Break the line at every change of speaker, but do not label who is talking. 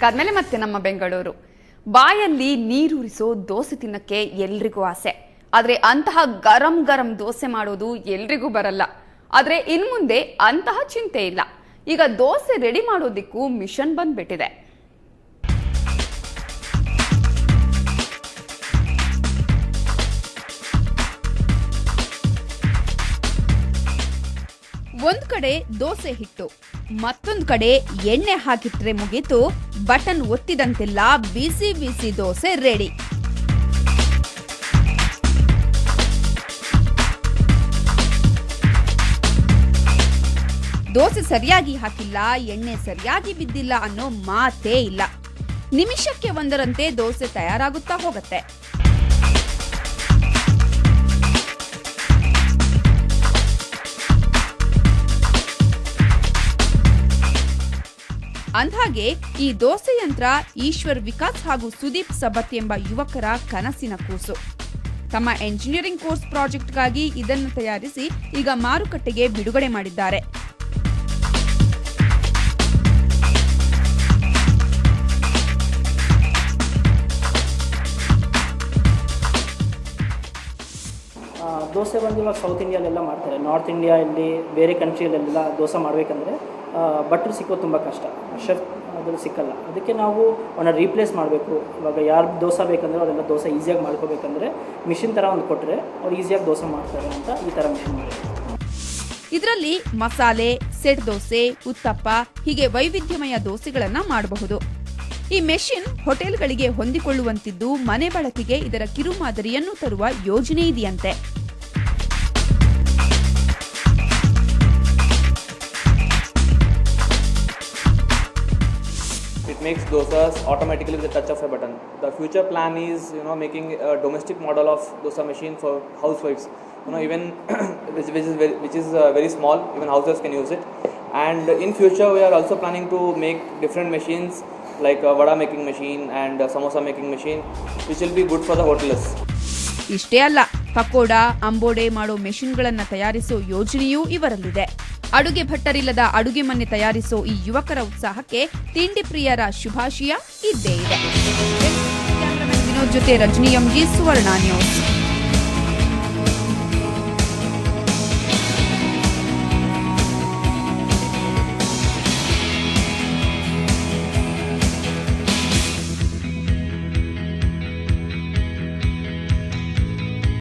ಅದಾದ್ಮೇಲೆ ಮತ್ತೆ ನಮ್ಮ ಬೆಂಗಳೂರು. ಬಾಯಲ್ಲಿ ನೀರೂರಿಸೋ ದೋಸೆ ತಿನ್ನಕ್ಕೆ ಎಲ್ರಿಗೂ ಆಸೆ. ಆದ್ರೆ ಅಂತಹ ಗರಂ ಗರಂ ದೋಸೆ ಮಾಡೋದು ಎಲ್ರಿಗೂ ಬರಲ್ಲ. ಆದ್ರೆ ಇನ್ಮುಂದೆ ಅಂತಹ ಚಿಂತೆ ಇಲ್ಲ. ಈಗ ದೋಸೆ ರೆಡಿ ಮಾಡೋದಿಕ್ಕೂ ಮಿಷನ್ ಬಂದ್ಬಿಟ್ಟಿದೆ. ಒಂದ್ ಕಡೆ ದೋಸೆ ಹಿಟ್ಟು, ಮತ್ತೊಂದ್ ಕಡೆ ಎಣ್ಣೆ ಹಾಕಿಟ್ರೆ ಮುಗೀತು. ಬಟನ್ ಒತ್ತಿದಂತೆಲ್ಲ ಬಿಸಿ ಬಿಸಿ ದೋಸೆ ರೆಡಿ. ದೋಸೆ ಸರಿಯಾಗಿ ಹಾಕಿಲ್ಲ, ಎಣ್ಣೆ ಸರಿಯಾಗಿ ಬಿದ್ದಿಲ್ಲ ಅನ್ನೋ ಮಾತೇ ಇಲ್ಲ. ನಿಮಿಷಕ್ಕೆ ಒಂದರಂತೆ ದೋಸೆ ತಯಾರಾಗುತ್ತಾ ಹೋಗುತ್ತೆ. ಅಂದ್ಹಾಗೆ ಈ ದೋಸೆ ಯಂತ್ರ ಈಶ್ವರ್ ವಿಕಾಸ್ ಹಾಗೂ ಸುದೀಪ್ ಸಬತ್ ಎಂಬ ಯುವಕರ ಕನಸಿನ ಕೂಸು. ತಮ್ಮ ಎಂಜಿನಿಯರಿಂಗ್ ಕೋರ್ಸ್ ಪ್ರಾಜೆಕ್ಟ್ಗಾಗಿ ಇದನ್ನು ತಯಾರಿಸಿ ಈಗ ಮಾರುಕಟ್ಟೆಗೆ ಬಿಡುಗಡೆ ಮಾಡಿದ್ದಾರೆ.
ದೋಸೆ ಬಂದು ಇವಾಗ ಸೌತ್ ಇಂಡಿಯಾಲೆಲ್ಲ ಮಾಡ್ತಾರೆ. ನಾರ್ತ್ ಇಂಡಿಯಾ ಇಲ್ಲಿ ಬೇರೆ ಕಂಟ್ರಿಯಲ್ಲೆಲ್ಲ ದೋಸೆ ಮಾಡಬೇಕಂದ್ರೆ ಭಟ್ರು ಸಿಕ್ಕೋದು ತುಂಬ ಕಷ್ಟ, ಶೆಫ್ ಅದನ್ನು ಸಿಕ್ಕಲ್ಲ. ಅದಕ್ಕೆ ನಾವು ಅವನ್ನ ರೀಪ್ಲೇಸ್ ಮಾಡಬೇಕು. ಇವಾಗ ಯಾರು ದೋಸೆ ಬೇಕಂದ್ರೆ ಅವರೆಲ್ಲ ದೋಸೆ ಈಸಿಯಾಗಿ ಮಾಡ್ಕೋಬೇಕಂದ್ರೆ ಮಿಷಿನ್ ಥರ ಒಂದು ಕೊಟ್ಟರೆ ಅವ್ರು ಈಸಿಯಾಗಿ ದೋಸೆ ಮಾಡ್ತಾರೆ ಅಂತ ಈ ಥರ ಮಿಷಿನ್ ಮಾಡಿ.
ಇದರಲ್ಲಿ ಮಸಾಲೆ, ಸೆಟ್ ದೋಸೆ, ಉತ್ತಪ್ಪ ಹೀಗೆ ವೈವಿಧ್ಯಮಯ ದೋಸೆಗಳನ್ನ ಮಾಡಬಹುದು. ಈ ಮೆಷಿನ್ ಹೋಟೆಲ್ಗಳಿಗೆ ಹೊಂದಿಕೊಳ್ಳುವಂತಿದ್ದು ಮನೆ ಬಳಕೆಗೆ ಇದರ ಕಿರುಮಾದರಿಯನ್ನು ತರುವ ಯೋಜನೆ ಇದೆಯಂತೆ.
It makes dosas automatically with the touch of a button. The future plan is, making a domestic model of dosa machine for housewives. Even which is very small, even housewives can use it. And in future, we are also planning to make different machines like a vada making machine and a samosa making machine, which will be good for the hoteliers.
ಇಷ್ಟೇ ಅಲ್ಲ, ಪಕೋಡ, ಅಂಬೋಡೆ ಮಾಡೋ ಮೆಷಿನ್ಗಳನ್ನ ತಯಾರಿಸೋ ಯೋಜನೆಯೂ ಇವರಲ್ಲಿದೆ. ಅಡುಗೆ ಭಟ್ಟರಿಲ್ಲದ ಅಡುಗೆ ಮನೆ ತಯಾರಿಸೋ ಈ ಯುವಕರ ಉತ್ಸಾಹಕ್ಕೆ ತಿಂಡಿ ಪ್ರಿಯರ ಶುಭಾಶಯ ಇದ್ದೇ ಇದೆ. ಕ್ಯಾಮರಾಮನ್ ವಿನೋದ್ ಜೊತೆ ರಜನಿ ಎಂಜಿ, ಸುವರ್ಣ ನ್ಯೂಸ್.